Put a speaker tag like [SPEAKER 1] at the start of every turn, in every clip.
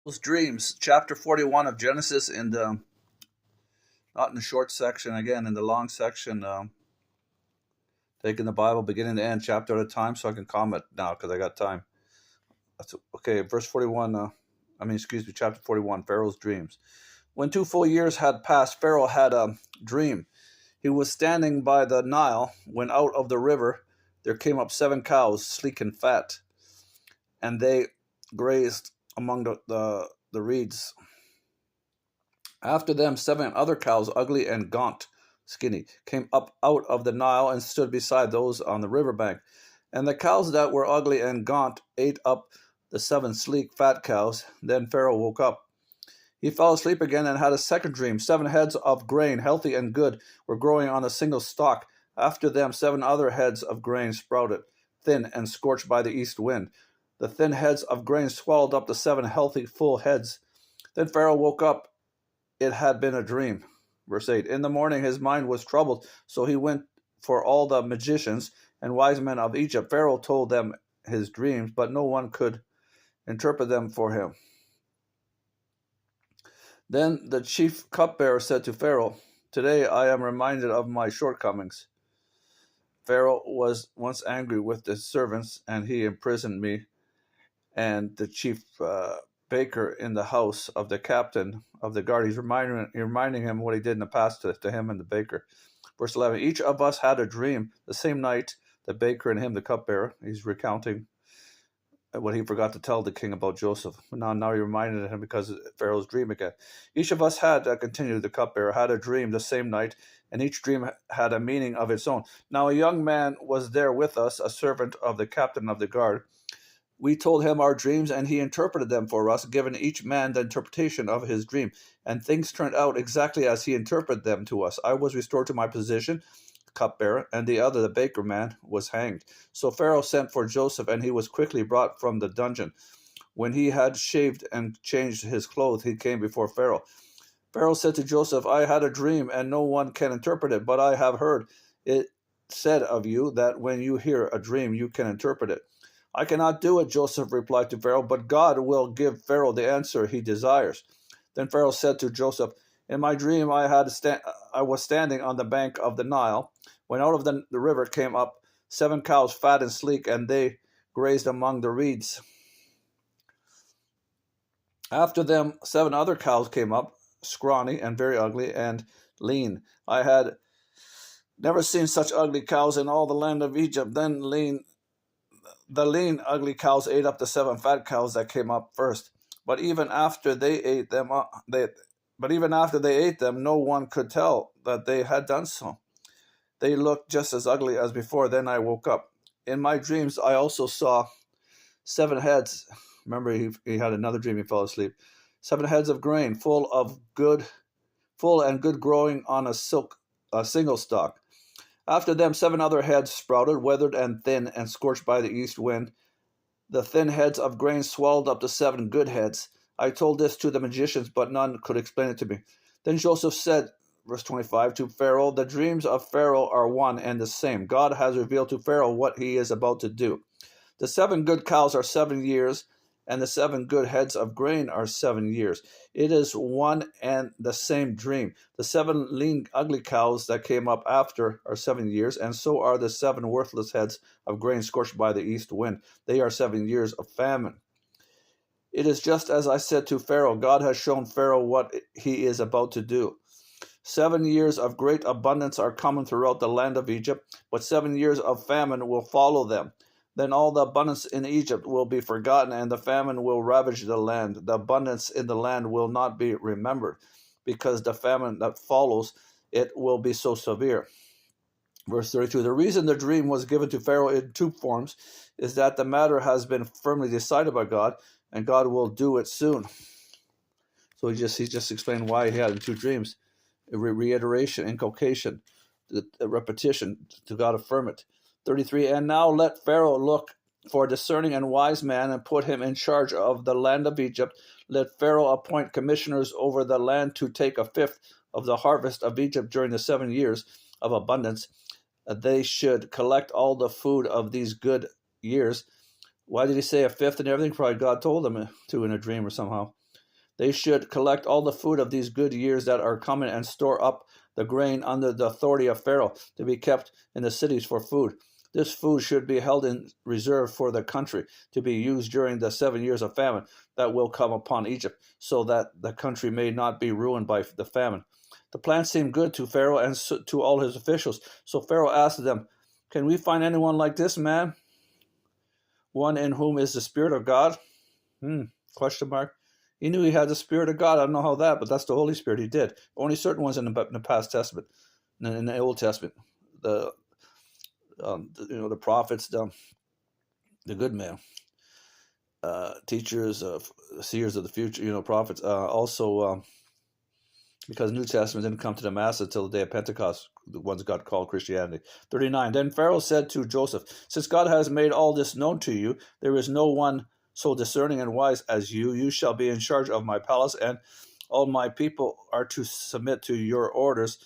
[SPEAKER 1] Those dreams, chapter 41 of Genesis, in the not in the short section, again in the long section, taking the Bible beginning to end, chapter at a time, so I can comment now because I got time. That's okay. Verse 41. Chapter 41. Pharaoh's dreams. When 2 full years had passed, Pharaoh had a dream. He was standing by the Nile when out of the river there came up 7 cows, sleek and fat, and they grazed among the reeds. After them 7 other cows, ugly and gaunt, skinny, came up out of the Nile and stood beside those on the river bank. And the cows that were ugly and gaunt ate up the 7 sleek, fat cows. Then Pharaoh woke up. He fell asleep again and had a second dream. 7 heads of grain, healthy and good, were growing on a single stalk. After them 7 other heads of grain sprouted, thin and scorched by the east wind. The thin heads of grain swallowed up the 7 healthy, full heads. Then Pharaoh woke up. It had been a dream. Verse 8. In the morning his mind was troubled, so he went for all the magicians and wise men of Egypt. Pharaoh told them his dreams, but no one could interpret them for him. Then the chief cupbearer said to Pharaoh, Today I am reminded of my shortcomings. Pharaoh was once angry with the servants, and he imprisoned me and the chief baker in the house of the captain of the guard. He's reminding him what he did in the past to him and the baker. Verse 11, each of us had a dream the same night, the baker and him, the cupbearer. He's recounting what he forgot to tell the king about Joseph. Now he reminded him because of Pharaoh's dream again. Each of us had, continued the cupbearer, had a dream the same night, and each dream had a meaning of its own. Now a young man was there with us, a servant of the captain of the guard. We told him our dreams, and he interpreted them for us, giving each man the interpretation of his dream. And things turned out exactly as he interpreted them to us. I was restored to my position, cupbearer, and the other, the baker man, was hanged. So Pharaoh sent for Joseph, and he was quickly brought from the dungeon. When he had shaved and changed his clothes, he came before Pharaoh. Pharaoh said to Joseph, I had a dream, and no one can interpret it, but I have heard it said of you that when you hear a dream, you can interpret it. I cannot do it, Joseph replied to Pharaoh, but God will give Pharaoh the answer he desires. Then Pharaoh said to Joseph, In my dream I was standing on the bank of the Nile, when out of the river came up 7 cows, fat and sleek, and they grazed among the reeds. After them 7 other cows came up, scrawny and very ugly and lean. I had never seen such ugly cows in all the land of Egypt. Then the lean, ugly cows ate up the 7 fat cows that came up first. But even after they ate them, no one could tell that they had done so. They looked just as ugly as before. Then I woke up. In my dreams, I also saw 7 heads. Remember, he had another dream. He fell asleep. 7 heads of grain, full and good, growing on a single stalk. After them 7 other heads sprouted, weathered and thin, and scorched by the east wind. The thin heads of grain swallowed up the 7 good heads. I told this to the magicians, but none could explain it to me. Then Joseph said, verse 25, to Pharaoh, The dreams of Pharaoh are one and the same. God has revealed to Pharaoh what he is about to do. The 7 good cows are 7 years, and the 7 good heads of grain are 7 years. It is one and the same dream. The 7 lean, ugly cows that came up after are 7 years, and so are the 7 worthless heads of grain scorched by the east wind. They are 7 years of famine. It is just as I said to Pharaoh. God has shown Pharaoh what he is about to do. 7 years of great abundance are coming throughout the land of Egypt, but 7 years of famine will follow them. Then all the abundance in Egypt will be forgotten, and the famine will ravage the land. The abundance in the land will not be remembered, because the famine that follows it will be so severe. Verse 32, the reason the dream was given to Pharaoh in 2 forms is that the matter has been firmly decided by God, and God will do it soon. So he just explained why he had in 2 dreams. Reiteration, inculcation, repetition, to God affirm it. 33, and now let Pharaoh look for a discerning and wise man and put him in charge of the land of Egypt. Let Pharaoh appoint commissioners over the land to take 1/5 of the harvest of Egypt during the 7 years of abundance. They should collect all the food of these good years. Why did he say 1/5 and everything? Probably God told him to in a dream or somehow. They should collect all the food of these good years that are coming and store up the grain under the authority of Pharaoh to be kept in the cities for food. This food should be held in reserve for the country to be used during the 7 years of famine that will come upon Egypt, so that the country may not be ruined by the famine. The plan seemed good to Pharaoh and to all his officials. So Pharaoh asked them, "Can we find anyone like this man? One in whom is the Spirit of God?" Question mark. He knew he had the Spirit of God. I don't know how that, but that's the Holy Spirit. He did. Only certain ones in the past Testament, in the Old Testament, the prophets, the good men, teachers, seers of the future, prophets. Also, because the New Testament didn't come to the masses until the day of Pentecost, the ones God called Christianity. 39. Then Pharaoh said to Joseph, "Since God has made all this known to you, there is no one so discerning and wise as you. You shall be in charge of my palace, and all my people are to submit to your orders.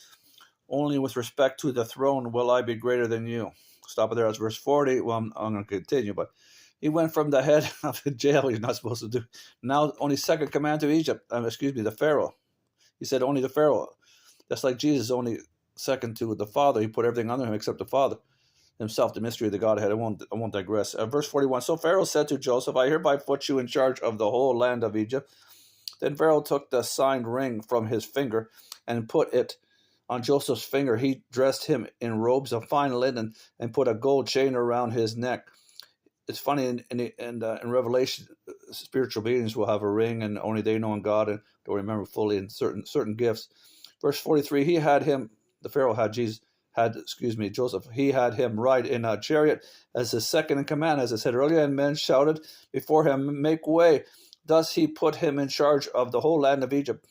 [SPEAKER 1] Only with respect to the throne will I be greater than you." Stop it there. That's verse 40. Well, I'm going to continue, but he went from the head of the jail, he's not supposed to do. Now only second command to Egypt, the Pharaoh. He said only the Pharaoh. That's like Jesus, only second to the Father. He put everything under him except the Father himself, the mystery of the Godhead. I won't digress. Verse 41. So Pharaoh said to Joseph, "I hereby put you in charge of the whole land of Egypt." Then Pharaoh took the signed ring from his finger and put it on Joseph's finger. He dressed him in robes of fine linen and put a gold chain around his neck. It's funny in Revelation, spiritual beings will have a ring, and only they know God and don't remember fully in certain gifts. Verse 43. He had him. The Pharaoh had Joseph. He had him ride in a chariot as his second in command, as I said earlier, and men shouted before him, "Make way!" Thus he put him in charge of the whole land of Egypt.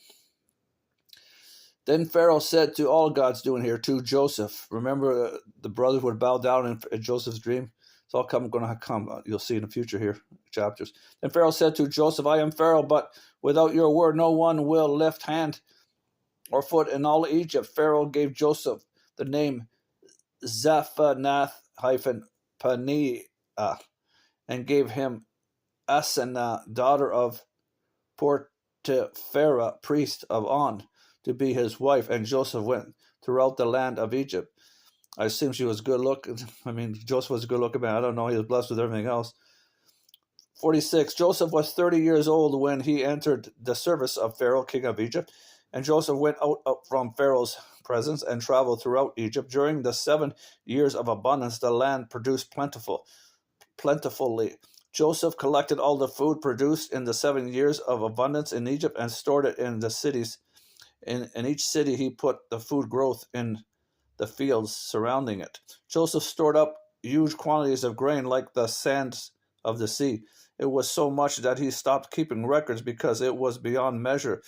[SPEAKER 1] Then Pharaoh said to all God's doing here to Joseph. Remember, the brothers would bow down in Joseph's dream. It's all going to come. You'll see in the future here chapters. Then Pharaoh said to Joseph, "I am Pharaoh, but without your word, no one will lift hand or foot in all Egypt." Pharaoh gave Joseph the name Zaphanath-Paneah and gave him Asenath, daughter of Potiphera, priest of On, to be his wife. And Joseph went throughout the land of Egypt. I assume she was good looking. Joseph was a good looking man. I don't know. He was blessed with everything else. 46. Joseph was 30 years old when he entered the service of Pharaoh, king of Egypt. And Joseph went out from Pharaoh's presence and traveled throughout Egypt. During the 7 years of abundance, the land produced plentifully. Joseph collected all the food produced in the 7 years of abundance in Egypt and stored it in the cities. In each city, he put the food growth in the fields surrounding it. Joseph stored up huge quantities of grain like the sands of the sea. It was so much that he stopped keeping records because it was beyond measure.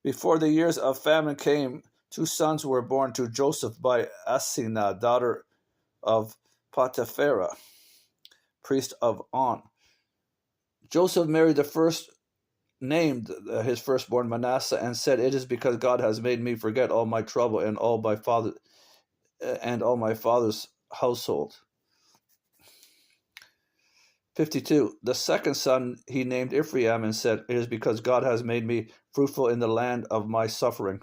[SPEAKER 1] Before the years of famine came, 2 sons were born to Joseph by Asenath, daughter of Potiphera, priest of On. Joseph married the first, named his firstborn Manasseh, and said, "It is because God has made me forget all my trouble and all my father's household." 52. The second son he named Ephraim and said, "It is because God has made me fruitful in the land of my suffering."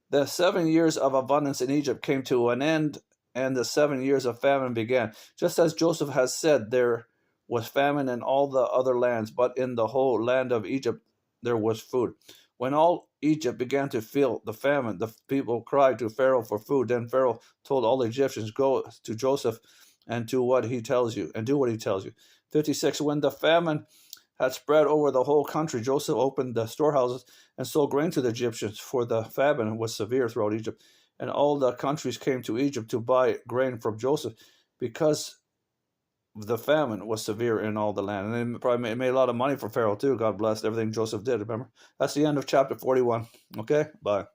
[SPEAKER 1] The 7 years of abundance in Egypt came to an end, and the 7 years of famine began. Just as Joseph has said, there was famine in all the other lands, but in the whole land of Egypt there was food. When all Egypt began to feel the famine, the people cried to Pharaoh for food. Then Pharaoh told all the Egyptians, "Go to Joseph and do what he tells you." 56. When the famine had spread over the whole country, Joseph opened the storehouses and sold grain to the Egyptians, for the famine was severe throughout Egypt. And all the countries came to Egypt to buy grain from Joseph, because the famine was severe in all the land. And they probably made a lot of money for Pharaoh too. God blessed everything Joseph did, remember? That's the end of chapter 41. Okay, bye.